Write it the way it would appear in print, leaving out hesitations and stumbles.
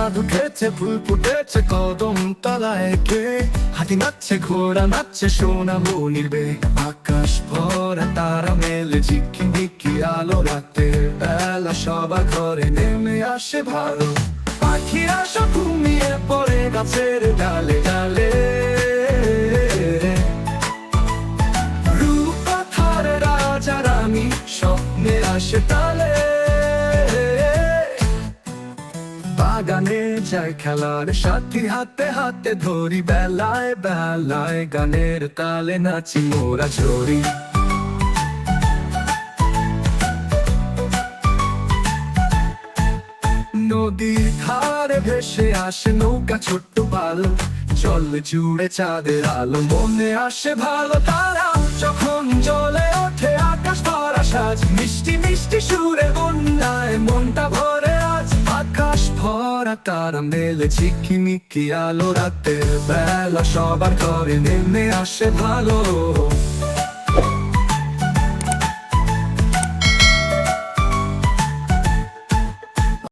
চাঁদ উঠেছে, ফুল ফুটেছে কদম তলায়, কে হাতি নাচছে, ঘোড়া নাচছে, সোনা মনির বে। আকাশ ভরা তারা মেলে, ঝিকিমিকি আলো, রাতের বেলা সবার ঘরে নেমে আসে ভালো। পাখিরা সব ঘুমিয়ে পড়ে গাছের ডালে ডালে, রূপকথার রাজা রানী স্বপ্নে আসে তালে। বাগানে যাই খেলার সাথী, হাতে হাতে ধরি, বেলায় বেলায় গানের তালে নাচি মোরা ঝরি। নদীর ধারে ভেসে আসে নৌকা ছোট্ট পাল, জল জুড়ে চাঁদের আলো, মনে আসে ভালো তারা যখন জলে ওঠে আকাশ ভরা সাজ। মিষ্টি মিষ্টি সুরে বন্যায় মনটা ভরে আজ, আকাশ ভরা তারা মেলে, ঝিকিমিকি আলো, রাতের বেলা সবার ঘরে নেমে আসে ভালো।